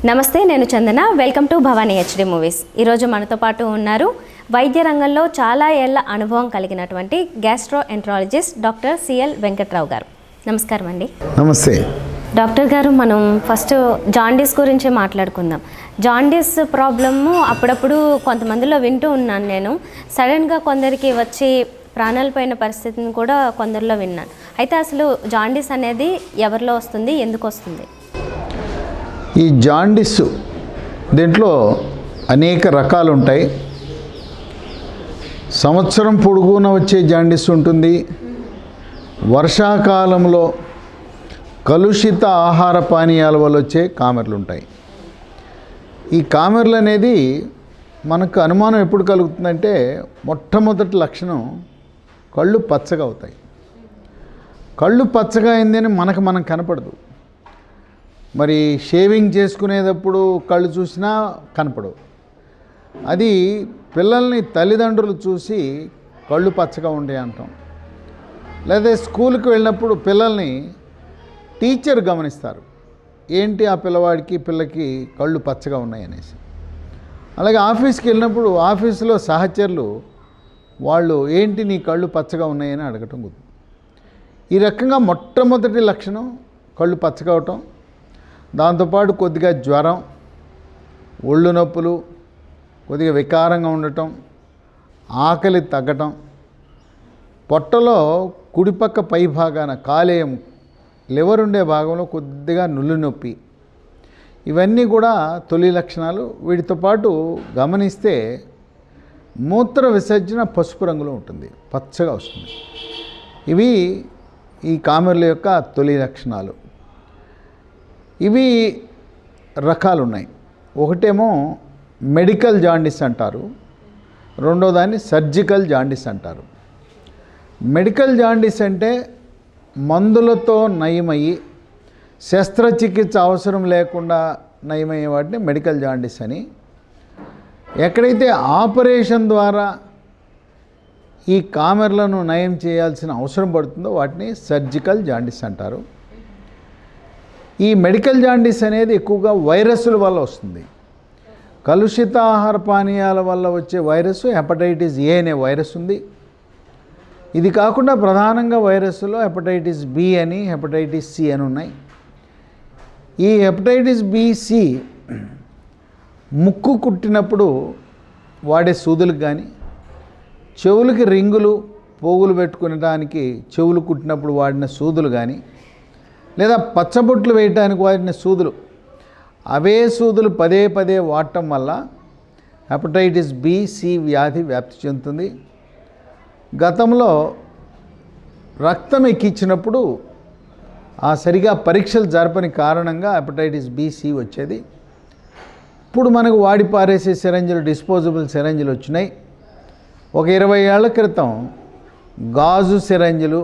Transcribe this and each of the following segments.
నమస్తే, నేను Chandana. Welcome to Bhavani HD movies. ఈరోజు మనతో పాటు ఉన్నారు వైద్య రంగంలో చాలా ఏళ్ల అనుభవం కలిగినటువంటి గ్యాస్ట్రోఎంట్రాలజిస్ట్ డాక్టర్ సిఎల్ వెంకట్రావు గారు. నమస్కారం అండి. నమస్తే డాక్టర్ గారు. మనం ఫస్ట్ జాండీస్ గురించి మాట్లాడుకుందాం. జాండీస్ ప్రాబ్లము అప్పుడప్పుడు కొంతమందిలో వింటూ ఉన్నాను నేను. సడన్గా కొందరికి వచ్చి ప్రాణాలు పోయిన పరిస్థితిని కూడా కొందరిలో విన్నాను. అయితే అసలు జాండీస్ అనేది ఎవరిలో వస్తుంది, ఎందుకు వస్తుంది? ఈ జాండీస్ దీంట్లో అనేక రకాలు ఉంటాయి. సంవత్సరం పొడుగున వచ్చే జాండీస్ ఉంటుంది. వర్షాకాలంలో కలుషిత ఆహార పానీయాల వల్ల వచ్చే కామెర్లు ఉంటాయి. ఈ కామెర్లు అనేది మనకు అనుమానం ఎప్పుడు కలుగుతుందంటే, మొట్టమొదటి లక్షణం కళ్ళు పచ్చగా అవుతాయి. కళ్ళు పచ్చగా అయిందని మనం కనపడదు. మరి షేవింగ్ చేసుకునేటప్పుడు కళ్ళు చూసినా కనపడవు. అది పిల్లల్ని తల్లిదండ్రులు చూసి కళ్ళు పచ్చగా ఉండే అంటాం. లేదా స్కూల్కి వెళ్ళినప్పుడు పిల్లల్ని టీచర్ గమనిస్తారు, ఏంటి ఆ పిల్లకి కళ్ళు పచ్చగా ఉన్నాయి అనేసి. అలాగే ఆఫీస్కి వెళ్ళినప్పుడు ఆఫీసులో సహచరులు వాళ్ళు ఏంటి నీ కళ్ళు పచ్చగా ఉన్నాయని అడగటం కుదురు. ఈ రకంగా మొట్టమొదటి లక్షణం కళ్ళు పచ్చగా అవటం. దాంతోపాటు కొద్దిగా జ్వరం, ఒళ్ళు నొప్పులు, కొద్దిగా వికారంగా ఉండటం, ఆకలి తగ్గటం, పొట్టలో కుడిపక్క పై భాగాన కాలేయం లివర్ ఉండే భాగంలో కొద్దిగా నుల్లు నొప్పి, ఇవన్నీ కూడా తొలి లక్షణాలు. వీటితో పాటు గమనిస్తే మూత్ర విసర్జన పసుపు రంగులో ఉంటుంది, పచ్చగా వస్తుంది. ఇవి ఈ కామెర్ల యొక్క తొలి లక్షణాలు. ఇవి రకాలు ఉన్నాయి. ఒకటేమో మెడికల్ జాండీస్ అంటారు, రెండో దాన్ని సర్జికల్ జాండీస్ అంటారు. మెడికల్ జాండీస్ అంటే మందులతో నయమయ్యి శస్త్రచికిత్స అవసరం లేకుండా నయమయ్యే వాటిని మెడికల్ జాండీస్ అని. ఎక్కడైతే ఆపరేషన్ ద్వారా ఈ కామెర్లను నయం చేయాల్సిన అవసరం పడుతుందో వాటిని సర్జికల్ జాండీస్ అంటారు. ఈ మెడికల్ జాండీస్ అనేది ఎక్కువగా వైరస్ల వల్ల వస్తుంది. కలుషిత ఆహార పానీయాల వల్ల వచ్చే వైరస్ హెపటైటిస్ ఏ అనే వైరస్ ఉంది. ఇది కాకుండా ప్రధానంగా వైరస్లో హెపటైటిస్ బి అని, హెపటైటిస్ సి అని ఉన్నాయి. ఈ హెపటైటిస్ బి, సి ముక్కు కుట్టినప్పుడు వాడే సూదులకు కానీ, చెవులకి రింగులు పోగులు పెట్టుకునడానికి చెవులు కుట్టినప్పుడు వాడిన సూదులు కానీ, లేదా పచ్చబొట్లు వేయడానికి వాడిన సూదులు, అవే సూదులు పదే పదే వాడటం వల్ల హెపటైటిస్ బి, సి వ్యాధి వ్యాప్తి చెందుతుంది. గతంలో రక్తం ఎక్కించినప్పుడు ఆ సరిగా పరీక్షలు జరపని కారణంగా హెపటైటిస్ బి, సి వచ్చేది. ఇప్పుడు మనకు వాడి పారేసే సిరంజులు, డిస్పోజబుల్ సిరంజులు వచ్చినాయి. ఒక 20 ఏళ్ల క్రితం గాజు సిరంజులు,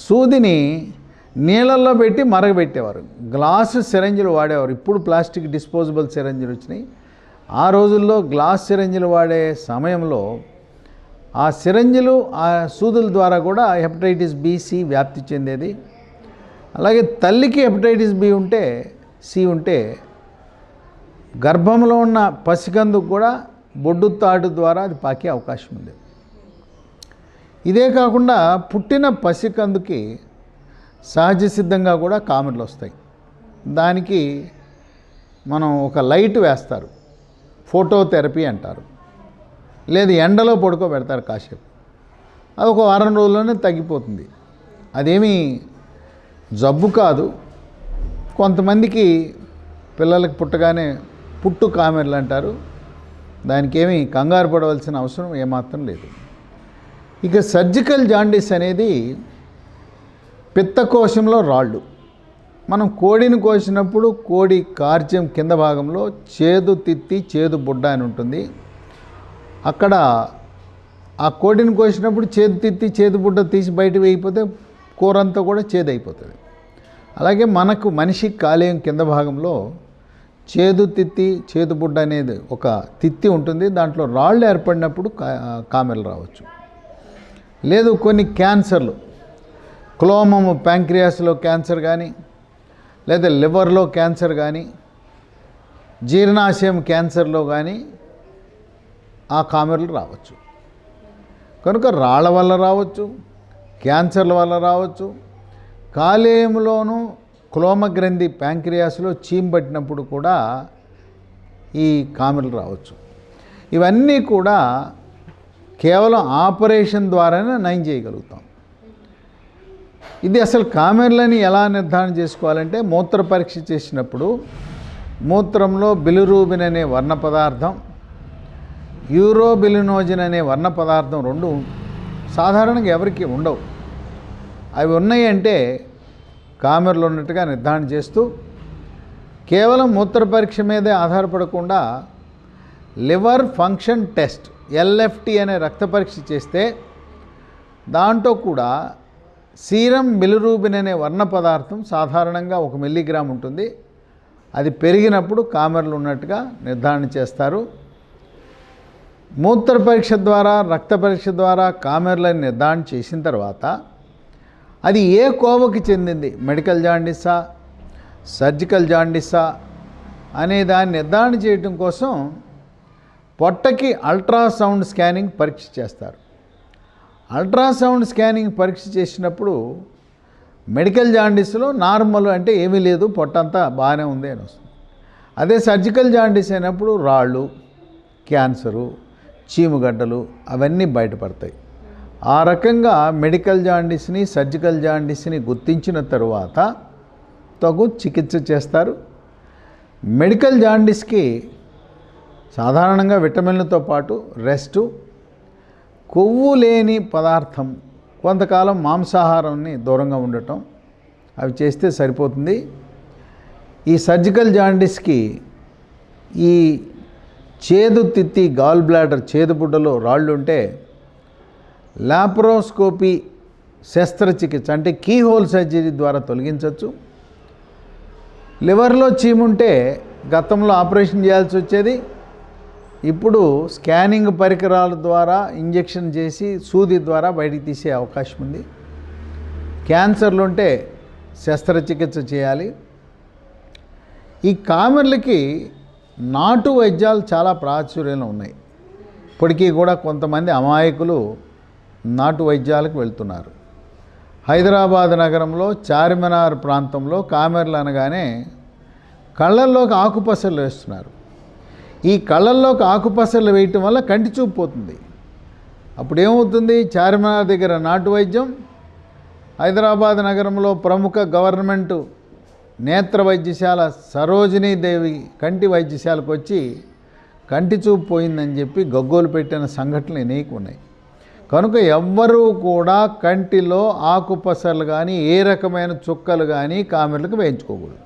సూదిని నీళ్ళల్లో పెట్టి మరగబెట్టేవారు, గ్లాసు సిరంజులు వాడేవారు. ఇప్పుడు ప్లాస్టిక్ డిస్పోజబుల్ సిరంజులు వచ్చినాయి. ఆ రోజుల్లో గ్లాస్ సిరంజులు వాడే సమయంలో ఆ సిరంజులు, ఆ సూదుల ద్వారా కూడా హెపటైటిస్ బి, సి వ్యాప్తి చెందేది. అలాగే తల్లికి హెపటైటిస్ బి ఉంటే, సి ఉంటే గర్భంలో ఉన్న పసికందుకు కూడా బొడ్డు తాడు ద్వారా అది పాకే అవకాశం ఉంది. ఇదే కాకుండా పుట్టిన పసికందుకి సహజ సిద్ధంగా కూడా కామెర్లు వస్తాయి. దానికి మనం ఒక లైట్ వేస్తారు, ఫోటోథెరపీ అంటారు. లేదు ఎండలో పడుకోబెడతారు కాసేపు, అది ఒక వారం రోజుల్లోనే తగ్గిపోతుంది. అదేమీ జబ్బు కాదు. కొంతమందికి పిల్లలకి పుట్టగానే పుట్టు కామెర్లు అంటారు. దానికి ఏమీ కంగారు పడవలసిన అవసరం ఏమాత్రం లేదు. ఇక సర్జికల్ జాండీస్ అనేది పిత్తకోశంలో రాళ్ళు. మనం కోడిని కోసినప్పుడు కోడి కార్జ్యం కింద భాగంలో చేదు తిత్తి, చేదు బుడ్డ అని ఉంటుంది. అక్కడ ఆ కోడిని కోసినప్పుడు చేదు తిత్తి, చేదు బుడ్డ తీసి బయట వేయిపోతే కూరంతా కూడా చేదైపోతుంది. అలాగే మనకు మనిషికి కాలేయం కింద భాగంలో చేదు తిత్తి, చేదు బుడ్డ అనేది ఒక తిత్తి ఉంటుంది. దాంట్లో రాళ్ళు ఏర్పడినప్పుడు కామెర్లు రావచ్చు. లేదు కొన్ని క్యాన్సర్లు, క్లోమము ప్యాంక్రియాస్లో క్యాన్సర్ కానీ, లేదా లివర్లో క్యాన్సర్ కానీ, జీర్ణాశయం క్యాన్సర్లో కానీ ఆ కామెర్లు రావచ్చు. కనుక రాళ్ళ వల్ల రావచ్చు, క్యాన్సర్ల వల్ల రావచ్చు, కాలేయంలోనూ క్లోమగ్రంథి ప్యాంక్రియాస్లో చీమ్ పట్టినప్పుడు కూడా ఈ కామెర్లు రావచ్చు. ఇవన్నీ కూడా కేవలం ఆపరేషన్ ద్వారానే నయం చేయగలుగుతాం. ఇది అసలు కామెర్లని ఎలా నిర్ధారణ చేసుకోవాలంటే మూత్ర పరీక్ష చేసినప్పుడు మూత్రంలో బిలిరూబిన్ అనే వర్ణ పదార్థం, యూరోబిలినోజిన్ అనే వర్ణ పదార్థం రెండు సాధారణంగా ఎవరికి ఉండవు. అవి ఉన్నాయి అంటే కామెర్లు ఉన్నట్టుగా నిర్ధారణ చేస్తూ కేవలం మూత్ర పరీక్ష మీదే ఆధారపడకుండా లివర్ ఫంక్షన్ టెస్ట్ LFT అనే రక్త పరీక్ష చేస్తే దాంట్లో కూడా సీరం బిలిరూబిన్ అనే వర్ణ పదార్థం సాధారణంగా 1 మిల్లీగ్రామ్ ఉంటుంది. అది పెరిగినప్పుడు కామెర్లు ఉన్నట్టుగా నిర్ధారణ చేస్తారు. మూత్ర పరీక్ష ద్వారా రక్త పరీక్ష ద్వారా కామెర్లను నిర్ధారణ చేసిన తర్వాత అది ఏ కోవకి చెందింది, మెడికల్ జాండీసా, సర్జికల్ జాండీసా అనే దాన్ని నిర్ధారణ చేయడం కోసం పొట్టకి అల్ట్రాసౌండ్ స్కానింగ్ పరీక్ష చేస్తారు. అల్ట్రాసౌండ్ స్కానింగ్ పరీక్ష చేసినప్పుడు మెడికల్ జాండీస్లో నార్మల్ అంటే ఏమీ లేదు, పొట్టంతా బాగానే ఉంది అని వస్తుంది. అదే సర్జికల్ జాండీస్ అయినప్పుడు రాళ్ళు, క్యాన్సరు, చీముగడ్డలు అవన్నీ బయటపడతాయి. ఆ రకంగా మెడికల్ జాండీస్ని సర్జికల్ జాండీస్ని గుర్తించిన తరువాత తగు చికిత్స చేస్తారు. మెడికల్ జాండీస్కి సాధారణంగా విటమిన్లతో పాటు రెస్టు, కొవ్వు లేని పదార్థం, కొంతకాలం మాంసాహారాన్ని దూరంగా ఉండటం అవి చేస్తే సరిపోతుంది. ఈ సర్జికల్ జాండీస్కి ఈ చేదు తిత్తి గాల్ బ్లాడర్ చేదుబుడ్డలో రాళ్ళు ఉంటే లాప్రోస్కోపీ శస్త్రచికిత్స అంటే కీహోల్ సర్జరీ ద్వారా తొలగించవచ్చు. లివర్లో చీముంటే గతంలో ఆపరేషన్ చేయాల్సి వచ్చేది, ఇప్పుడు స్కానింగ్ పరికరాల ద్వారా ఇంజెక్షన్ చేసి సూది ద్వారా బయటికి తీసే అవకాశం ఉంది. క్యాన్సర్లు ఉంటే శస్త్రచికిత్స చేయాలి. ఈ కామెర్లకి నాటు వైద్యాలు చాలా ప్రాచుర్యంలో ఉన్నాయి. ఇప్పటికీ కూడా కొంతమంది అమాయకులు నాటు వైద్యాలకు వెళ్తున్నారు. హైదరాబాద్ నగరంలో చార్మినార్ ప్రాంతంలో కామెర్లు అనగానే కళ్ళల్లోకి ఆకుపసర్లు వేస్తున్నారు. ఈ కళ్ళల్లోకి ఆకుపసర్లు వేయటం వల్ల కంటి చూపు పోతుంది. అప్పుడు ఏమవుతుంది, చార్మినార్ దగ్గర నాటు వైద్యం, హైదరాబాద్ నగరంలో ప్రముఖ గవర్నమెంటు నేత్ర వైద్యశాల సరోజినీదేవి కంటి వైద్యశాలకు వచ్చి కంటి చూపు పోయిందని చెప్పి గగ్గోలు పెట్టిన సంఘటనలు అనేక ఉన్నాయి. కనుక ఎవ్వరూ కూడా కంటిలో ఆకుపసర్లు కానీ ఏ రకమైన చుక్కలు కానీ కామెర్లకు వేయించుకోకూడదు.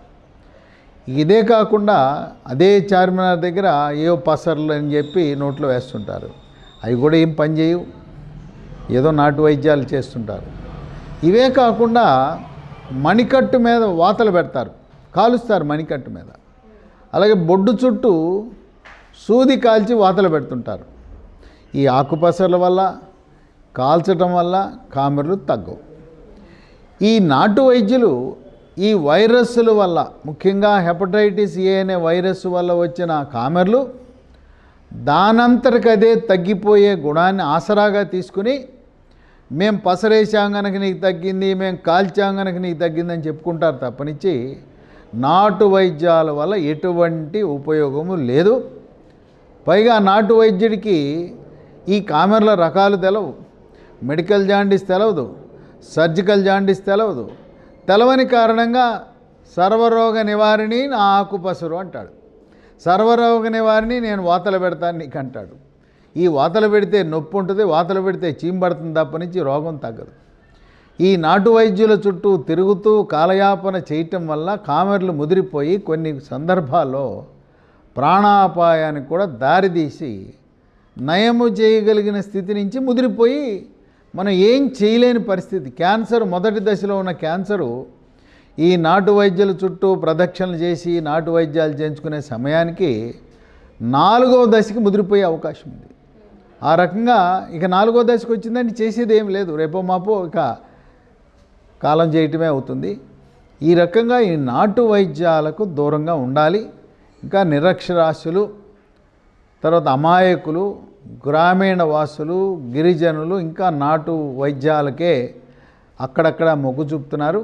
ఇదే కాకుండా అదే చార్మినార్ దగ్గర ఏవో పసర్లు అని చెప్పి నోట్లో వేస్తుంటారు. అవి కూడా ఏం పని చేయవు, ఏదో నాటు వైద్యాలు చేస్తుంటారు. ఇవే కాకుండా మణికట్టు మీద వాతలు పెడతారు, కాలుస్తారు మణికట్టు మీద. అలాగే బొడ్డు చుట్టూ సూది కాల్చి వాతలు పెడుతుంటారు. ఈ ఆకుపసర్ల వల్ల కాల్చడం వల్ల కామెర్లు తగ్గవు. ఈ నాటు వైద్యులు ఈ వైరస్ల వల్ల, ముఖ్యంగా హెపటైటిస్ A అనే వైరస్ వల్ల వచ్చిన కామెర్లు దానంతటికదే తగ్గిపోయే గుణాన్ని ఆసరాగా తీసుకుని మేము పసరేసాం గనక నీకు తగ్గింది, మేము కాల్చాం గనక నీకు తగ్గిందని చెప్పుకుంటారు తప్పనిచ్చి నాటు వైద్యాల వల్ల ఎటువంటి ఉపయోగము లేదు. పైగా నాటు వైద్యుడికి ఈ కామెర్ల రకాలు తెలవు, మెడికల్ జాండీస్ తెలవదు, సర్జికల్ జాండీస్ తెలవదు. తెలవని కారణంగా సర్వరోగ నివారిణి నా ఆకుపసరు అంటాడు. సర్వరోగ నివారిణి నేను వాతలు పెడతాను నీకు అంటాడు. ఈ వాతలు పెడితే నొప్పి ఉంటుంది, వాతలు పెడితే చీంబడుతుంది తప్పనించి రోగం తగ్గదు. ఈ నాటు వైద్యుల చుట్టూ తిరుగుతూ కాలయాపన చేయటం వల్ల కామెర్లు ముదిరిపోయి కొన్ని సందర్భాల్లో ప్రాణాపాయానికి కూడా దారితీసి నయము చేయగలిగిన స్థితి నుంచి ముదిరిపోయి మనం ఏం చేయలేని పరిస్థితి. క్యాన్సర్ మొదటి దశలో ఉన్న క్యాన్సరు ఈ నాటు వైద్యుల చుట్టూ ప్రదక్షిణలు చేసి నాటు వైద్యాలు చేయించుకునే సమయానికి 4వ దశకి ముదిరిపోయే అవకాశం ఉంది. ఆ రకంగా ఇక 4వ దశకు వచ్చిందని చేసేది ఏం లేదు, రేపో మాపో ఇక కాలం చేయటమే అవుతుంది. ఈ రకంగా ఈ నాటు వైద్యాలకు దూరంగా ఉండాలి. ఇంకా నిరక్షరాస్యులు, తర్వాత అమాయకులు, గ్రామీణ వాసులు, గిరిజనులు ఇంకా నాటు వైద్యాలకే అక్కడక్కడ మొగ్గు చూపుతున్నారు.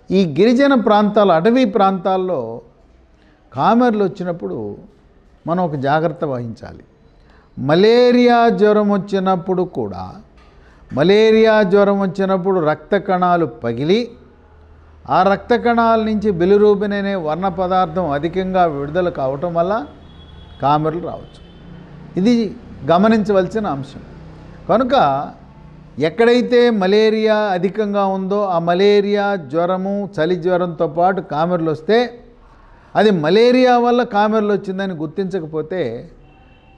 ఈ గిరిజన ప్రాంతాలు, అటవీ ప్రాంతాల్లో కామెర్లు వచ్చినప్పుడు మనం ఒక జాగ్రత్త వహించాలి. మలేరియా జ్వరం వచ్చినప్పుడు రక్త కణాలు పగిలి ఆ రక్త కణాల నుంచి బిలిరూబిన్ అనే వర్ణ పదార్థం అధికంగా విడుదల కావటం వల్ల కామెర్లు రావచ్చు. ఇది గమనించవలసిన అంశం. కనుక ఎక్కడైతే మలేరియా అధికంగా ఉందో ఆ మలేరియా జ్వరము, చలి జ్వరంతో పాటు కామెర్లు వస్తే అది మలేరియా వల్ల కామెర్లు వచ్చిందని గుర్తించకపోతే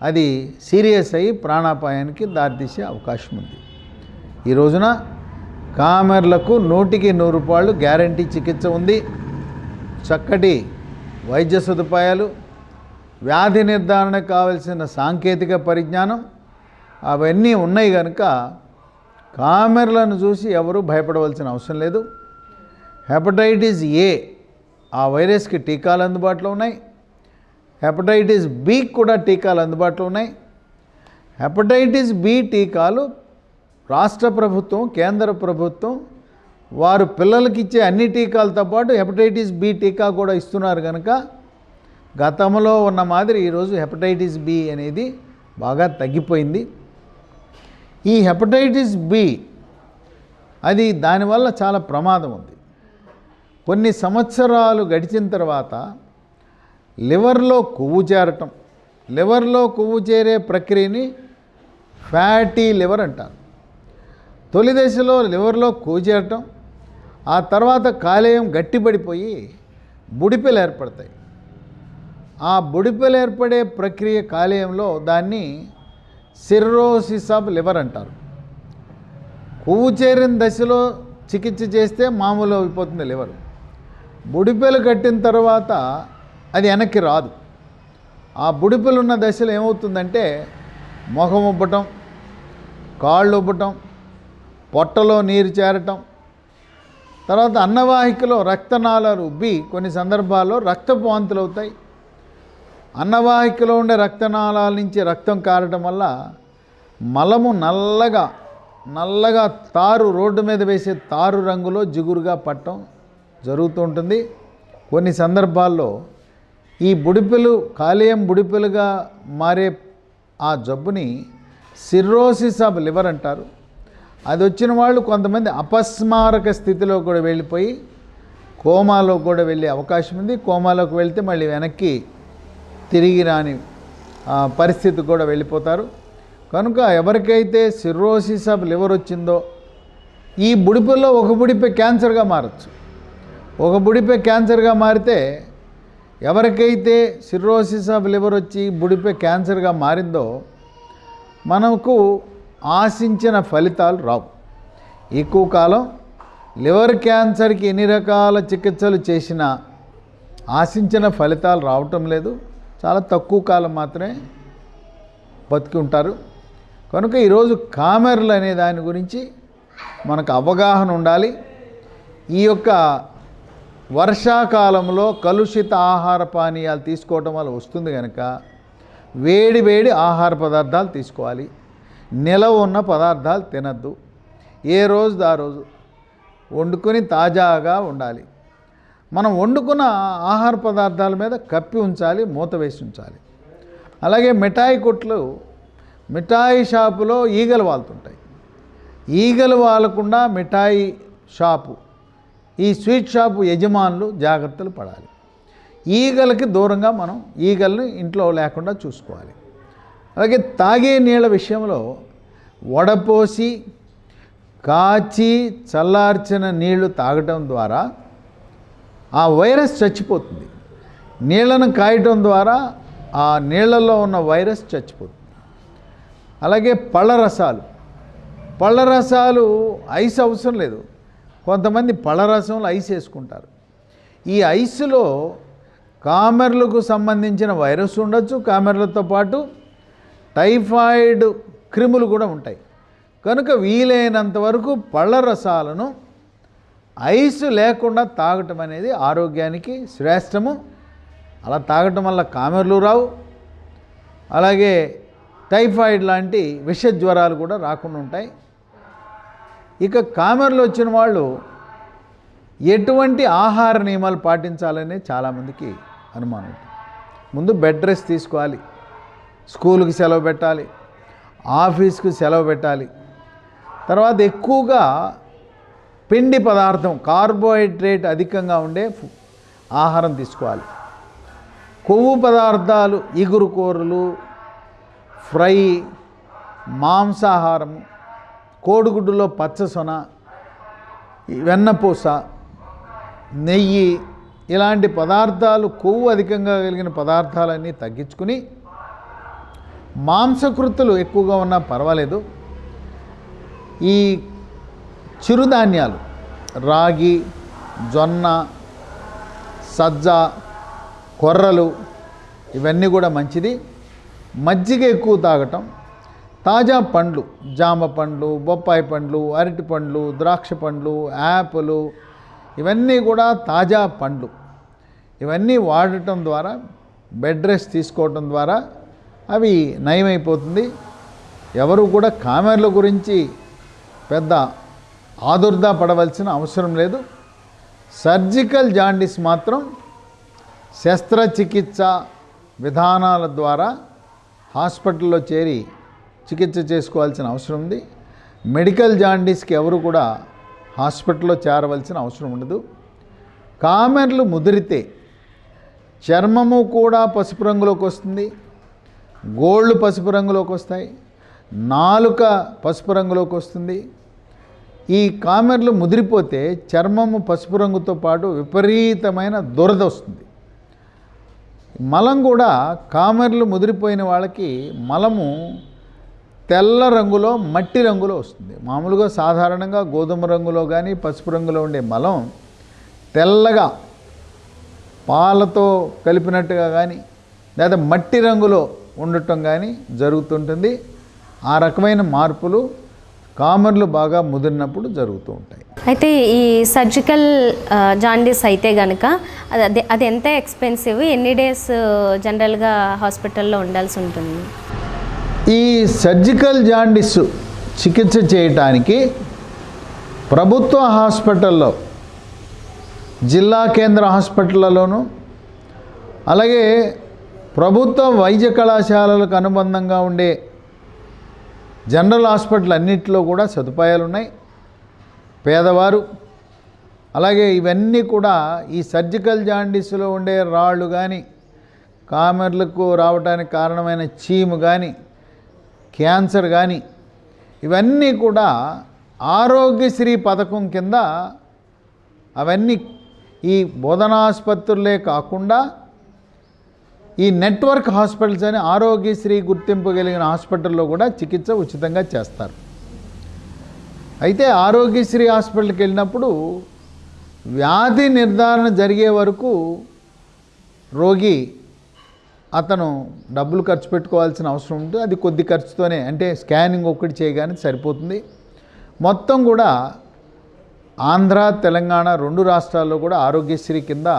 అది సీరియస్ అయ్యి ప్రాణాపాయానికి దారితీసే అవకాశం ఉంది. ఈ రోజున కామెర్లకు 100కి 100 రూపాయలు గ్యారంటీ చికిత్స ఉంది. చక్కటి వైద్య సదుపాయాలు, వ్యాధి నిర్ధారణకు కావలసిన సాంకేతిక పరిజ్ఞానం అవన్నీ ఉన్నాయి కనుక కామెర్లను చూసి ఎవరు భయపడవలసిన అవసరం లేదు. హెపటైటిస్ ఏ ఆ వైరస్కి టీకాలు అందుబాటులో ఉన్నాయి. హెపటైటిస్ బి కూడా టీకాలు అందుబాటులో ఉన్నాయి. హెపటైటిస్ బి టీకాలు రాష్ట్ర ప్రభుత్వం, కేంద్ర ప్రభుత్వం వారు పిల్లలకి ఇచ్చే అన్ని టీకాలతో పాటు హెపటైటిస్ బి టీకా కూడా ఇస్తున్నారు కనుక గతంలో ఉన్న మాదిరి ఈరోజు హెపటైటిస్ బి అనేది బాగా తగ్గిపోయింది. ఈ హెపటైటిస్ బి అది దానివల్ల చాలా ప్రమాదం ఉంది. కొన్ని సంవత్సరాలు గడిచిన తర్వాత లివర్లో కొవ్వు చేరటం, లివర్లో కొవ్వు చేరే ప్రక్రియని ఫ్యాటీ లివర్ అంటారు. తొలి దశలో లివర్లో కొవ్వు చేరటం, ఆ తర్వాత కాలేయం గట్టిపడిపోయి బుడిపెలు ఏర్పడతాయి. ఆ బుడిపెలు ఏర్పడే ప్రక్రియ కాలేయంలో దాన్ని సిర్రోసిస్ ఆఫ్ లివర్ అంటారు. కొవ్వు చేరిన దశలో చికిత్స చేస్తే మామూలు అయిపోతుంది లివర్. బుడిపెలు కట్టిన తర్వాత అది వెనక్కి రాదు. ఆ బుడిపెలు ఉన్న దశలో ఏమవుతుందంటే ముఖం ఉబ్బటం, కాళ్ళు ఉబ్బటం, పొట్టలో నీరు చేరటం, తర్వాత అన్నవాహికలో రక్తనాళాలు ఉబ్బి కొన్ని సందర్భాల్లో రక్తపు వాంతులు అవుతాయి. అన్నవాహికలో ఉండే రక్తనాళాల నుంచి రక్తం కారటం వల్ల మలము నల్లగా తారు, రోడ్డు మీద వేసే తారు రంగులో జిగురుగా పట్టడం జరుగుతూ ఉంటుంది. కొన్ని సందర్భాల్లో ఈ బుడిపెలు, కాలేయం బుడిపెలుగా మారే ఆ జబ్బుని సిర్రోసిస్ ఆఫ్ లివర్ అంటారు. అది వచ్చిన వాళ్ళు కొంతమంది అపస్మారక స్థితిలో కూడా వెళ్ళిపోయి కోమాలో కూడా వెళ్ళే అవకాశం ఉంది. కోమాలోకి వెళ్తే మళ్ళీ వెనక్కి తిరిగి రాని పరిస్థితి కూడా వెళ్ళిపోతారు. కనుక ఎవరికైతే సిర్రోసిస్ ఆఫ్ లివర్ వచ్చిందో ఈ బుడిపెల్లో ఒక బుడిపె క్యాన్సర్గా మారచ్చు. ఒక బుడిపె క్యాన్సర్గా మారితే ఎవరికైతే సిర్రోసిస్ ఆఫ్ లివర్ వచ్చి బుడిపె క్యాన్సర్గా మారిందో మనకు ఆశించిన ఫలితాలు రావు. ఎక్కువ కాలం లివర్ క్యాన్సర్కి ఎన్ని రకాల చికిత్సలు చేసినా ఆశించిన ఫలితాలు రావటం లేదు. చాలా తక్కువ కాలం మాత్రమే బతికి ఉంటారు. కనుక ఈరోజు కామెర్లు అనే దాని గురించి మనకు అవగాహన ఉండాలి. ఈ యొక్క వర్షాకాలంలో కలుషిత ఆహార పానీయాలు తీసుకోవటం వల్ల వస్తుంది కనుక వేడి ఆహార పదార్థాలు తీసుకోవాలి. నిలవ ఉన్న పదార్థాలు తినద్దు. ఏ రోజు ఆ రోజు వండుకొని తాజాగా ఉండాలి. మనం వండుకున్న ఆహార పదార్థాల మీద కప్పి ఉంచాలి, మూత వేసి ఉంచాలి. అలాగే మిఠాయి కొట్లు, మిఠాయి షాపులో ఈగలు వాలుతుంటాయి. ఈగలు వాలకుండా మిఠాయి షాపు, ఈ స్వీట్ షాపు యజమానులు జాగ్రత్తలు పడాలి. ఈగలకి దూరంగా మనం ఈగల్ని ఇంట్లో లేకుండా చూసుకోవాలి. అలాగే తాగే నీళ్ళ విషయంలో వడపోసి కాచి చల్లార్చిన నీళ్లు తాగటం ద్వారా ఆ వైరస్ చచ్చిపోతుంది. నీళ్లను కాయటం ద్వారా ఆ నీళ్లలో ఉన్న వైరస్ చచ్చిపోతుంది. అలాగే పళ్ళ రసాలు ఐస్ అవసరం లేదు. కొంతమంది పళ్ళ రసంలో ఐస్ వేసుకుంటారు. ఈ ఐస్లో కామెర్లకు సంబంధించిన వైరస్ ఉండొచ్చు. కామెర్లతో పాటు టైఫాయిడ్ క్రిములు కూడా ఉంటాయి. కనుక వీలైనంత వరకు పళ్ళ రసాలను ఐస్ లేకుండా తాగటం అనేది ఆరోగ్యానికి శ్రేష్టము. అలా తాగటం వల్ల కామెర్లు రావు, అలాగే టైఫాయిడ్ లాంటి విష జ్వరాలు కూడా రాకుండా ఉంటాయి. ఇక కామెర్లు వచ్చిన వాళ్ళు ఎటువంటి ఆహార నియమాలు పాటించాలనే చాలామందికి అనుమానం ఉంటుంది. ముందు బెడ్ రెస్ట్ తీసుకోవాలి, స్కూల్కి సెలవు పెట్టాలి, ఆఫీస్కి సెలవు పెట్టాలి. తర్వాత ఎక్కువగా పిండి పదార్థం, కార్బోహైడ్రేట్ అధికంగా ఉండే ఆహారం తీసుకోవాలి. కొవ్వు పదార్థాలు, ఇగురు కూరలు, ఫ్రై, మాంసాహారం, కోడిగుడ్డులో పచ్చసొన, వెన్నపూస, నెయ్యి ఇలాంటి పదార్థాలు, కొవ్వు అధికంగా కలిగిన పదార్థాలన్నీ తగ్గించుకుని, మాంసకృతులు ఎక్కువగా ఉన్నా పర్వాలేదు, ఈ చిరుధాన్యాలు రాగి, జొన్న, సజ్జ, కొర్రలు ఇవన్నీ కూడా మంచిది. మజ్జిగ ఎక్కువ తాగటం, తాజా పండ్లు, జామ పండ్లు, బొప్పాయి పండ్లు, అరటి పండ్లు, ద్రాక్ష పండ్లు, యాపిల్ ఇవన్నీ కూడా తాజా పండ్లు, ఇవన్నీ వాడటం ద్వారా, బెడ్ రెస్ట్ తీసుకోవటం ద్వారా అవి నయమైపోతుంది. ఎవరు కూడా కామెర్ల గురించి పెద్ద ఆదుర్దా పడవలసిన అవసరం లేదు. సర్జికల్ జాండీస్ మాత్రం శస్త్రచికిత్స విధానాల ద్వారా హాస్పిటల్లో చేరి చికిత్స చేసుకోవాల్సిన అవసరం ఉంది. మెడికల్ జాండీస్కి ఎవరు కూడా హాస్పిటల్లో చేరవలసిన అవసరం ఉండదు. కామెర్లు ముదిరితే చర్మము కూడా పసుపు రంగులోకి వస్తుంది, గోళ్ళు పసుపు రంగులోకి వస్తాయి, నాలుక పసుపు రంగులోకి వస్తుంది. ఈ కామెర్లు ముదిరిపోతే చర్మము పసుపు రంగుతో పాటు విపరీతమైన దురద వస్తుంది. మలం కూడా కామెర్లు ముదిరిపోయిన వాళ్ళకి మలము తెల్ల రంగులో, మట్టి రంగులో వస్తుంది. మామూలుగా సాధారణంగా గోధుమ రంగులో కానీ పసుపు రంగులో ఉండే మలం తెల్లగా పాలతో కలిపినట్టుగా కానీ లేదా మట్టి రంగులో ఉండటం కానీ జరుగుతుంటుంది. ఆ రకమైన మార్పులు కామెర్లు బాగా ముదిరినప్పుడు జరుగుతూ ఉంటాయి. అయితే ఈ సర్జికల్ జాండీస్ అయితే కనుక అది ఎంత ఎక్స్పెన్సివ్, ఎన్ని డేస్ జనరల్గా హాస్పిటల్లో ఉండాల్సి ఉంటుంది? ఈ సర్జికల్ జాండీస్ చికిత్స చేయటానికి ప్రభుత్వ హాస్పిటల్లో, జిల్లా కేంద్ర హాస్పిటళ్లలోనూ, అలాగే ప్రభుత్వ వైద్య కళాశాలలకు అనుబంధంగా ఉండే జనరల్ హాస్పిటల్ అన్నింటిలో కూడా సదుపాయాలు ఉన్నాయి. పేదవారు అలాగే ఇవన్నీ కూడా ఈ సర్జికల్ జాండీస్లో ఉండే రాళ్ళు కానీ, కామెర్లకు రావడానికి కారణమైన చీము కానీ, క్యాన్సర్ కానీ ఇవన్నీ కూడా ఆరోగ్యశ్రీ పథకం కింద అవన్నీ ఈ బోధనాసుపత్రులే కాకుండా ఈ నెట్వర్క్ హాస్పిటల్స్ అని ఆరోగ్యశ్రీ గుర్తింపు కలిగిన హాస్పిటల్లో కూడా చికిత్స ఉచితంగా చేస్తారు. అయితే ఆరోగ్యశ్రీ హాస్పిటల్కి వెళ్ళినప్పుడు వ్యాధి నిర్ధారణ జరిగే వరకు రోగి అతను డబ్బులు ఖర్చు పెట్టుకోవాల్సిన అవసరం ఉంటుంది. అది కొద్ది ఖర్చుతోనే, అంటే స్కానింగ్ ఒకటి చేయగానే సరిపోతుంది. మొత్తం కూడా ఆంధ్ర, తెలంగాణ 2 రాష్ట్రాల్లో కూడా ఆరోగ్యశ్రీ కింద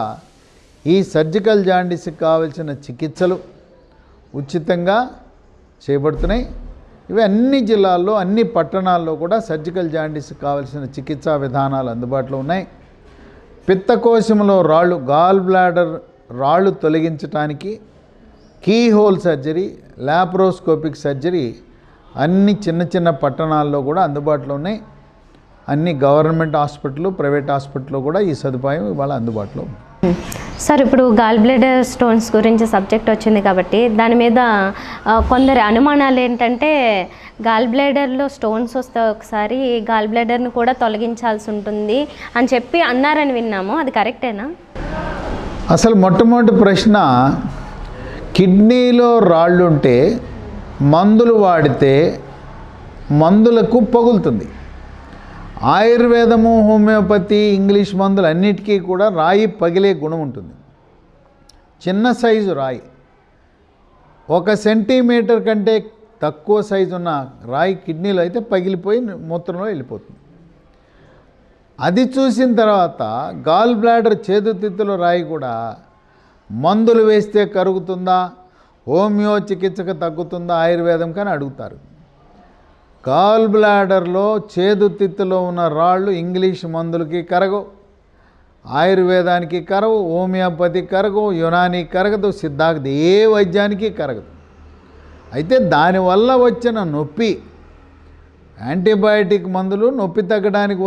ఈ సర్జికల్ జాండీస్కి కావాల్సిన చికిత్సలు ఉచితంగా చేయబడుతున్నాయి. ఇవి అన్ని జిల్లాల్లో, అన్ని పట్టణాల్లో కూడా సర్జికల్ జాండీస్కి కావాల్సిన చికిత్సా విధానాలు అందుబాటులో ఉన్నాయి. పిత్తకోశంలో రాళ్ళు, గాల్ బ్లాడర్ రాళ్ళు తొలగించడానికి keyhole surgery, laparoscopic surgery అన్ని చిన్న చిన్న పట్టణాల్లో కూడా అందుబాటులో ఉన్నాయి. అన్ని గవర్నమెంట్ హాస్పిటల్, ప్రైవేట్ హాస్పిటల్లో కూడా ఈ సదుపాయం ఇవాళ అందుబాటులో ఉంది. సార్, ఇప్పుడు గాల్ బ్లాడర్ స్టోన్స్ గురించి సబ్జెక్ట్ వచ్చింది కాబట్టి దాని మీద కొందరి అనుమానాలు ఏంటంటే, గాల్ బ్లాడర్లో స్టోన్స్ వస్తే ఒకసారి గాల్ బ్లాడర్ని కూడా తొలగించాల్సి ఉంటుంది అని చెప్పి అన్నారని విన్నాము. అది కరెక్టేనా? అసలు మొట్టమొదటి ప్రశ్న, కిడ్నీలో రాళ్ళుంటే మందులు వాడితే మందులకు పగులుతుంది. ఆయుర్వేదము, హోమియోపతి, ఇంగ్లీష్ మందులు అన్నిటికీ కూడా రాయి పగిలే గుణం ఉంటుంది. చిన్న సైజు రాయి, 1 సెంటీమీటర్ కంటే తక్కువ సైజు ఉన్న రాయి కిడ్నీలో అయితే పగిలిపోయి మూత్రంలో వెళ్ళిపోతుంది. అది చూసిన తర్వాత గాల్ బ్లాడర్ చేతుతిత్తుల రాయి కూడా మందులు వేస్తే కరుగుతుందా, హోమియో చికిత్సకు తగ్గుతుందా, ఆయుర్వేదం కానీ అడుగుతారు. గాల్ బ్లాడర్లో చేదుతిత్తులో ఉన్న రాళ్ళు ఇంగ్లీష్ మందులకి కరగవు, ఆయుర్వేదానికి కరవు, హోమియోపతి కరగవు, యునానీ కరగదు, సిద్ధార్థ ఏ వైద్యానికి కరగదు. అయితే దానివల్ల వచ్చిన నొప్పి, యాంటీబయాటిక్ మందులు నొప్పి తగ్గడానికి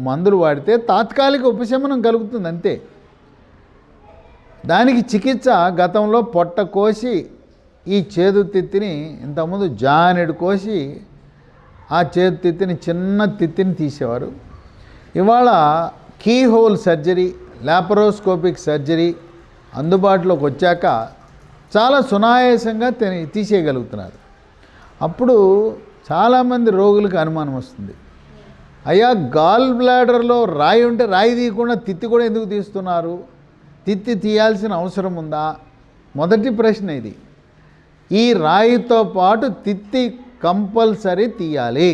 మందులు వాడితే తాత్కాలిక ఉపశమనం కలుగుతుంది అంతే. దానికి చికిత్స గతంలో పొట్ట కోసి ఈ చేదుతిత్తిని, ఇంతకుముందు జానెడు కోసి ఆ చేదుతిత్తిని, చిన్న తిత్తిని తీసేవారు. ఇవాళ keyhole surgery, laparoscopic surgery అందుబాటులోకి వచ్చాక చాలా సునాయాసంగా తీసేయగలుగుతున్నారు. అప్పుడు చాలామంది రోగులకు అనుమానం వస్తుంది, అయ్యా గాల్ బ్లాడర్లో రాయి ఉంటే రాయి తీయకుండా తిత్తి కూడా ఎందుకు తీస్తున్నారు, తిత్తి తీయాల్సిన అవసరం ఉందా? మొదటి ప్రశ్న ఇది. ఈ రాయితో పాటు తిత్తి కంపల్సరీ తీయాలి,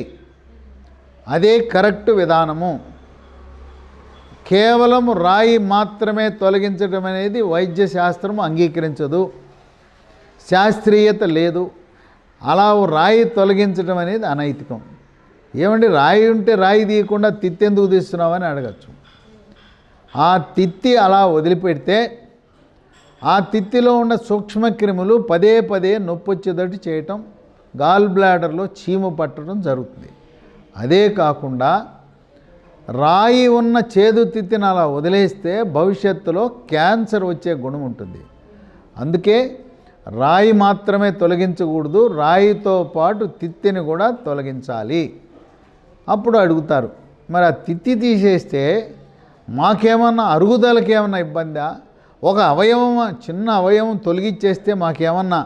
అదే కరెక్ట్ విధానము. కేవలం రాయి మాత్రమే తొలగించడం అనేది వైద్య శాస్త్రం అంగీకరించదు, శాస్త్రీయత లేదు. అలా రాయి తొలగించడం అనేది అనైతికం. ఏమండి రాయి ఉంటే రాయి తీయకుండా తిత్తి ఎందుకు తీస్తున్నామని అడగచ్చు. ఆ తిత్తి అలా వదిలిపెడితే ఆ తిత్తిలో ఉన్న సూక్ష్మక్రిములు పదే పదే నొప్పి వచ్చేటట్టు చేయటం, గాల్ బ్లాడర్లో చీము పట్టడం జరుగుతుంది. అదే కాకుండా రాయి ఉన్న చేదు తిత్తిని అలా వదిలేస్తే భవిష్యత్తులో క్యాన్సర్ వచ్చే గుణం ఉంటుంది. అందుకే రాయి మాత్రమే తొలగించకూడదు, రాయితో పాటు తిత్తిని కూడా తొలగించాలి. అప్పుడు అడుగుతారు, మరి ఆ తిత్తి తీసేస్తే మాకేమన్నా అరుగుదలకి ఏమన్నా ఇబ్బందా, ఒక అవయవం, చిన్న అవయవం తొలగించేస్తే మాకేమన్నా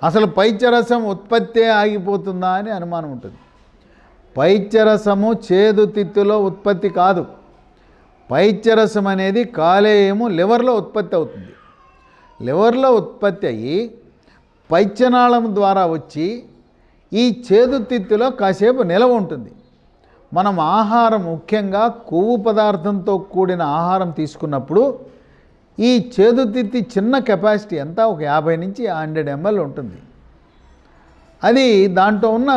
అసలు పైత్యరసం ఉత్పత్తే ఆగిపోతుందా అని అనుమానం ఉంటుంది. పైత్యరసము చేదు తిత్తులో ఉత్పత్తి కాదు. పైత్యరసం అనేది కాలేయము లివర్లో ఉత్పత్తి అవుతుంది. లివర్లో ఉత్పత్తి అయ్యి పైత్యనాళం ద్వారా వచ్చి ఈ చేదు తిత్తులో కాసేపు నిలవ ఉంటుంది. మనం ఆహారం, ముఖ్యంగా కొవ్వు పదార్థంతో కూడిన ఆహారం తీసుకున్నప్పుడు ఈ చేదు తిత్తి చిన్న కెపాసిటీ ఎంత, ఒక 50 నుంచి 100 ml ఉంటుంది. అది దాంట్లో ఉన్న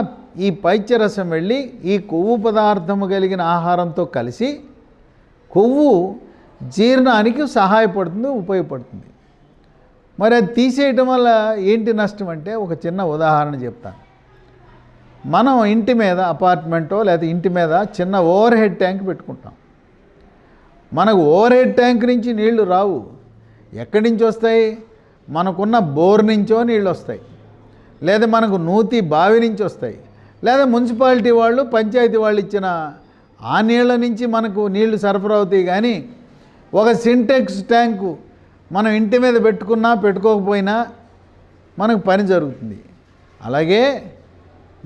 ఈ పైత్యరసం వెళ్ళి ఈ కొవ్వు పదార్థము కలిగిన ఆహారంతో కలిసి కొవ్వు జీర్ణానికి సహాయపడుతుంది, ఉపయోగపడుతుంది. మరి అది తీసేయటం వల్ల ఏంటి నష్టం అంటే, ఒక చిన్న ఉదాహరణ చెప్తాను. మనం ఇంటి మీద, అపార్ట్మెంటో లేదా ఇంటి మీద చిన్న ఓవర్ హెడ్ ట్యాంక్ పెట్టుకుంటాం. మనకు ఓవర్ హెడ్ ట్యాంక్ నుంచి నీళ్లు రావు. ఎక్కడి నుంచి వస్తాయి? మనకున్న బోర్ నుంచో నీళ్ళు వస్తాయి, లేదా మనకు నూతి బావి నుంచి వస్తాయి, లేదా మున్సిపాలిటీ వాళ్ళు, పంచాయతీ వాళ్ళు ఇచ్చిన ఆ నీళ్ళ నుంచి మనకు నీళ్లు సరఫరా అవుతాయి. కానీ ఒక సింటెక్స్ ట్యాంకు మనం ఇంటి మీద పెట్టుకున్నా పెట్టుకోకపోయినా మనకు పని జరుగుతుంది. అలాగే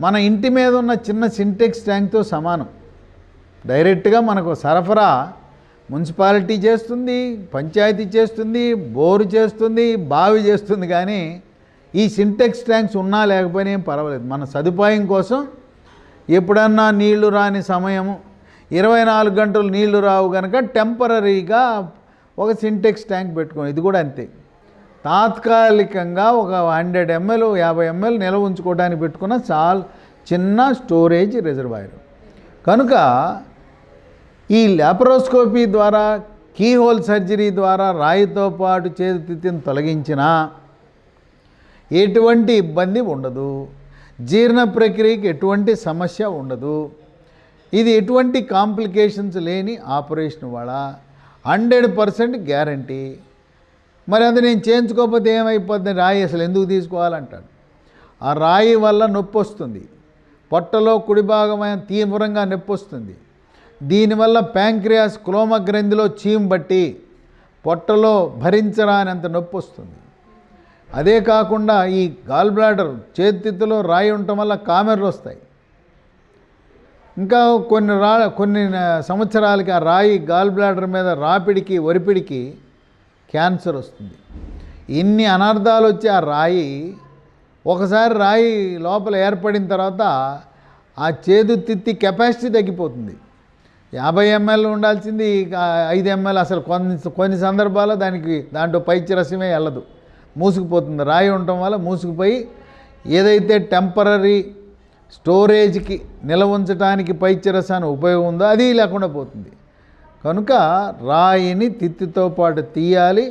మన ఇంటి మీద ఉన్న చిన్న సింటెక్స్ ట్యాంక్తో సమానం. డైరెక్ట్గా మనకు సరఫరా మున్సిపాలిటీ చేస్తుంది, పంచాయతీ చేస్తుంది, బోరు చేస్తుంది, బావి చేస్తుంది. కానీ ఈ సింటెక్స్ ట్యాంక్స్ ఉన్నా లేకపోయినా ఏం పర్వాలేదు. మన సదుపాయం కోసం ఎప్పుడన్నా నీళ్లు రాని సమయము, 24 గంటలు నీళ్లు రావు కనుక టెంపరీగా ఒక సింటెక్స్ ట్యాంక్ పెట్టుకోండి. ఇది కూడా అంతే, తాత్కాలికంగా ఒక 100 ml 50 ml నిల్వ ఉంచుకోవడానికి పెట్టుకున్న చాలా చిన్న స్టోరేజ్ రిజర్వాయర్. కనుక ఈ లాపరోస్కోపీ ద్వారా, కీహోల్ సర్జరీ ద్వారా రాయితో పాటు చేదు తిత్తిని తొలగించినా ఎటువంటి ఇబ్బంది ఉండదు, జీర్ణ ప్రక్రియకి ఎటువంటి సమస్య ఉండదు. ఇది ఎటువంటి కాంప్లికేషన్స్ లేని ఆపరేషన్ వాళ్ళ 100% గ్యారంటీ. మరి అది నేను చేయించుకోకపోతే ఏమైపోద్ది, రాయి అసలు ఎందుకు తీసుకోవాలంటాడు. ఆ రాయి వల్ల నొప్పి వస్తుంది, పొట్టలో కుడి భాగమైన తీవ్రంగా నొప్పి వస్తుంది. దీనివల్ల ప్యాంక్రియాస్ క్లోమ గ్రంథిలో చీము బట్టి పొట్టలో భరించరానంత నొప్పి వస్తుంది. అదే కాకుండా ఈ గాల్ బ్లాడర్ చేతిలో రాయి ఉండటం వల్ల కామెర్లు వస్తాయి. ఇంకా కొన్ని సంవత్సరాలకి ఆ రాయి గాల్ బ్లాడర్ మీద రాపిడికి, ఒరిపిడికి క్యాన్సర్ వస్తుంది. ఇన్ని అనర్థాలు వచ్చి ఆ రాయి, ఒకసారి రాయి లోపల ఏర్పడిన తర్వాత ఆ చేదు తిత్తి కెపాసిటీ తగ్గిపోతుంది. 50 ml ఉండాల్సింది 5 ml. అసలు కొన్ని సందర్భాల్లో దాంట్లో పైత్యరసమే వెళ్ళదు, మూసుకుపోతుంది. రాయి ఉండటం వల్ల మూసుకుపోయి ఏదైతే టెంపరరీ స్టోరేజ్కి నిల్వ ఉంచడానికి పైత్యరసాన్ని ఉపయోగం ఉందో అది లేకుండా పోతుంది. కనుక రాయిని తిత్తితో పాటు తీయాలి.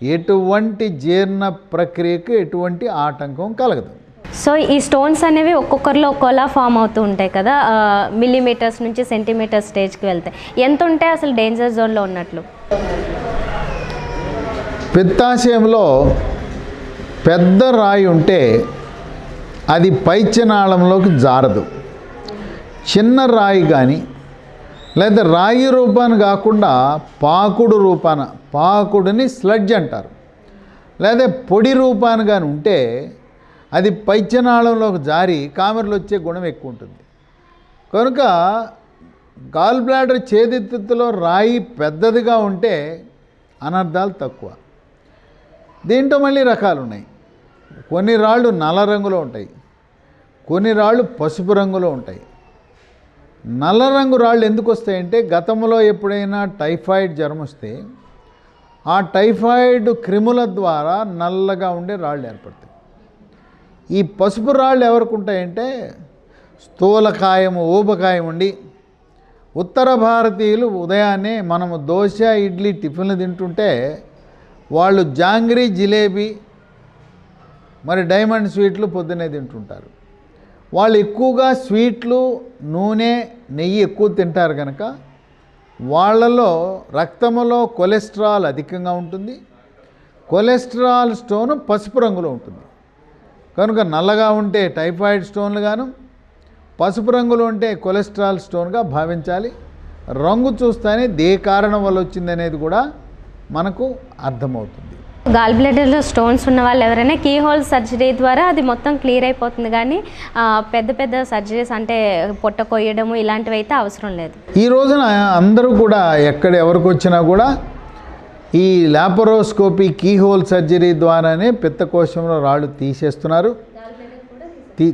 ఎటువంటి జీర్ణ ప్రక్రియకు ఎటువంటి ఆటంకం కలగదు. సో ఈ స్టోన్స్ అనేవి ఒక్కొక్కరిలో ఒక్కోలా ఫామ్ అవుతూ ఉంటాయి కదా, మిల్లీమీటర్స్ నుంచి సెంటీమీటర్ స్టేజ్కి వెళ్తాయి. ఎంత ఉంటే అసలు డేంజర్ జోన్లో ఉన్నట్లు? పిత్తాశయంలో పెద్ద రాయి ఉంటే అది పైత్యనాళంలోకి జారదు. చిన్న రాయి కానీ లేదా రాయి రూపాన్ని కాకుండా పాకుడు రూపాన, పాకుడిని స్లడ్జ్ అంటారు, లేదా పొడి రూపాన్ని కానీ ఉంటే అది పైత్యనాళంలోకి జారి కామెర్లు వచ్చే గుణం ఎక్కువ ఉంటుంది. కనుక గాల్ బ్లాడర్ చేతిత్తులో రాయి పెద్దదిగా ఉంటే అనర్థాలు తక్కువ. దీంట్లో మళ్ళీ రకాలు ఉన్నాయి. కొన్ని రాళ్ళు నల్ల రంగులో ఉంటాయి, కొన్ని రాళ్ళు పసుపు రంగులో ఉంటాయి. నల్ల రంగు రాళ్ళు ఎందుకు వస్తాయంటే గతంలో ఎప్పుడైనా టైఫాయిడ్ జ్వరం వస్తే ఆ టైఫాయిడ్ క్రిముల ద్వారా నల్లగా ఉండే రాళ్ళు ఏర్పడతాయి. ఈ పసుపు రాళ్ళు ఎవరికి ఉంటాయంటే స్థూలకాయము, ఊబకాయం ఉండి ఉత్తర భారతీయులు ఉదయాన్నే మనము దోశ, ఇడ్లీ, టిఫిన్లు తింటుంటే వాళ్ళు జాంగ్రీ, జిలేబీ, మరి డైమండ్ స్వీట్లు పొద్దున్నే తింటుంటారు. వాళ్ళు ఎక్కువగా స్వీట్లు, నూనె, నెయ్యి ఎక్కువ తింటారు కనుక వాళ్ళలో రక్తంలో కొలెస్ట్రాల్ అధికంగా ఉంటుంది. కొలెస్ట్రాల్ స్టోన్ పసుపు రంగులో ఉంటుంది. కనుక నల్లగా ఉంటే టైఫాయిడ్ స్టోన్లు గాను, పసుపు రంగులో ఉంటే కొలెస్ట్రాల్ స్టోన్గా భావించాలి. రంగు చూస్తేనే ఏ కారణం వల్ల వచ్చిందనేది కూడా మనకు అర్థమవుతుంది. గాల్ బ్లాడర్లో స్టోన్స్ ఉన్న వాళ్ళు ఎవరైనా కీ హోల్ సర్జరీ ద్వారా అది మొత్తం క్లియర్ అయిపోతుంది, కానీ పెద్ద పెద్ద సర్జరీస్ అంటే పొట్ట కొయ్యడము ఇలాంటివి అయితే అవసరం లేదు. ఈ రోజున అందరూ కూడా ఎవరికి వచ్చినా కూడా ఈ లాపరోస్కోపీ కీ హోల్ సర్జరీ ద్వారానే పిత్తకోశంలో రాళ్ళు తీసేస్తున్నారు.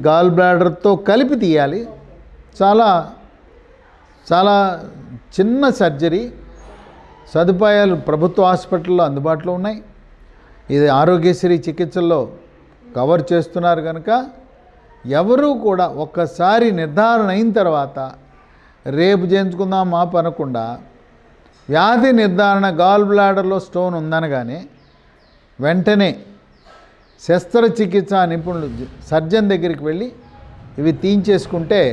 గాల్ బ్లాడర్తో కలిపి తీయాలి. చాలా చాలా చిన్న సర్జరీ, సదుపాయాలు ప్రభుత్వ హాస్పిటల్లో అందుబాటులో ఉన్నాయి. ఇది ఆరోగ్యశ్రీ చికిత్సల్లో కవర్ చేస్తున్నారు కనుక ఎవరూ కూడా ఒక్కసారి నిర్ధారణ అయిన తర్వాత రేపు చేయించుకుందాం మాపు అనకుండా వ్యాధి నిర్ధారణ గాల్ బ్లాడర్లో స్టోన్ ఉందనగానే వెంటనే శస్త్రచికిత్సా నిపుణులు సర్జన్ దగ్గరికి వెళ్ళి ఇవి తీయించేసుకుంటే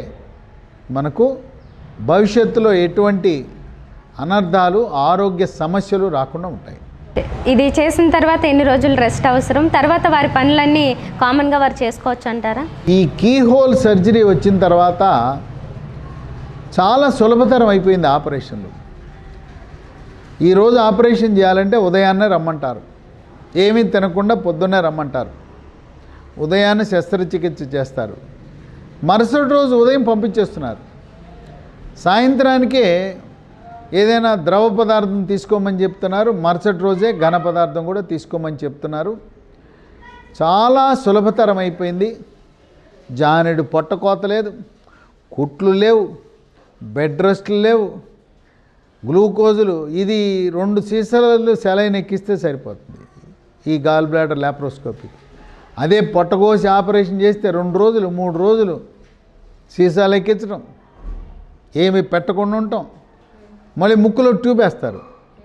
మనకు భవిష్యత్తులో ఎటువంటి అనర్థాలు, ఆరోగ్య సమస్యలు రాకుండా ఉంటాయి. ఇది చేసిన తర్వాత ఎన్ని రోజులు రెస్ట్ అవసరం? తర్వాత వారి పనులన్నీ కామన్గా వారు చేసుకోవచ్చు అంటారా? ఈ కీ హోల్ సర్జరీ వచ్చిన తర్వాత చాలా సులభతరం అయిపోయింది ఆపరేషన్లు. ఈరోజు ఆపరేషన్ చేయాలంటే ఉదయాన్నే రమ్మంటారు, ఏమీ తినకుండా పొద్దున్నే రమ్మంటారు, ఉదయాన్నే శస్త్రచికిత్స చేస్తారు, మరుసటి రోజు ఉదయం పంపించేస్తున్నారు. సాయంత్రానికే ఏదైనా ద్రవ పదార్థం తీసుకోమని చెప్తున్నారు, మరుసటి రోజే ఘన పదార్థం కూడా తీసుకోమని చెప్తున్నారు. చాలా సులభతరం అయిపోయింది. జానెడు పొట్టకోత లేదు, కుట్లు లేవు, బెడ్ రెస్ట్లు లేవు, గ్లూకోజులు. ఇది 2 సీసాలు సెలైన్ ఎక్కిస్తే సరిపోతుంది ఈ గాల్ బ్లాడర్ లాప్రోస్కోపీ. అదే పొట్టకోసి ఆపరేషన్ చేస్తే 2 రోజులు 3 రోజులు సీసాలు ఎక్కించడం, ఏమి పెట్టకుండా ఉంటాం, మళ్ళీ ముక్కులో ట్యూబ్ వేస్తారు.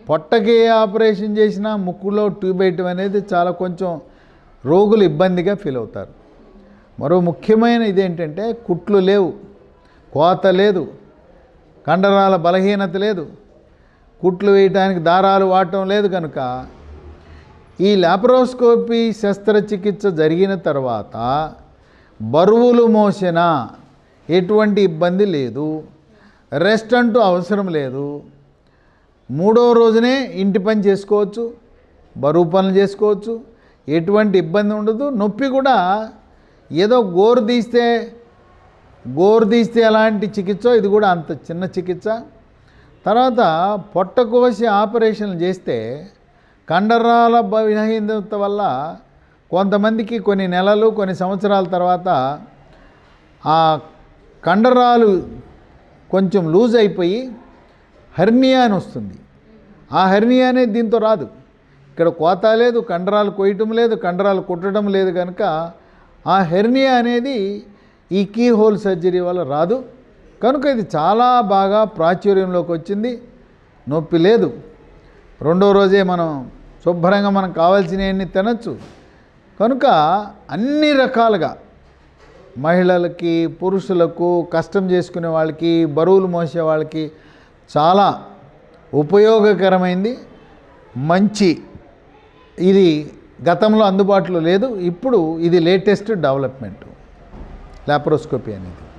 పొట్టకి ఆపరేషన్ చేసినా ముక్కులో ట్యూబ్ వేయటం అనేది చాలా కొంచెం రోగులు ఇబ్బందిగా ఫీల్ అవుతారు. మరో ముఖ్యమైన ఇదేంటంటే కుట్లు లేవు, కోత లేదు, కండరాల బలహీనత లేదు, కుట్లు వేయటానికి దారాలు వాడటం లేదు. కనుక ఈ లాప్రోస్కోపీ శస్త్రచికిత్స జరిగిన తర్వాత బరువులు మోసినా ఎటువంటి ఇబ్బంది లేదు, రెస్ట్ అంటూ అవసరం లేదు. 3వ రోజునే ఇంటి పని చేసుకోవచ్చు, బరువు పనులు చేసుకోవచ్చు, ఎటువంటి ఇబ్బంది ఉండదు. నొప్పి కూడా ఏదో గోరు తీస్తే ఎలాంటి చికిత్స, ఇది కూడా అంత చిన్న చికిత్స. తర్వాత పొట్టకోసి ఆపరేషన్లు చేస్తే కండరాల బలహీనత వల్ల కొంతమందికి కొన్ని నెలలు, కొన్ని సంవత్సరాల తర్వాత ఆ కండరాలు కొంచెం లూజ్ అయిపోయి హెర్నియా అని వస్తుంది. ఆ హెర్నియా అనేది దీంతో రాదు. ఇక్కడ కోత లేదు, కండరాలు కొయ్యటం లేదు, కండరాలు కుట్టడం లేదు. కనుక ఆ హెర్నియా అనేది ఈ కీ హోల్ సర్జరీ వల్ల రాదు. కనుక ఇది చాలా బాగా ప్రాచుర్యంలోకి వచ్చింది. నొప్పి లేదు. రెండో రోజే మనం శుభ్రంగా మనకు కావాల్సినవన్నీ తినచ్చు. కనుక అన్ని రకాలుగా మహిళలకి, పురుషులకు, కష్టం చేసుకునే వాళ్ళకి, బరువులు మోసే వాళ్ళకి చాలా ఉపయోగకరమైంది. మంచి ఇది గతంలో అందుబాటులో లేదు. ఇప్పుడు ఇది లేటెస్ట్ డెవలప్మెంట్ లాప్రోస్కోపీ అనేది.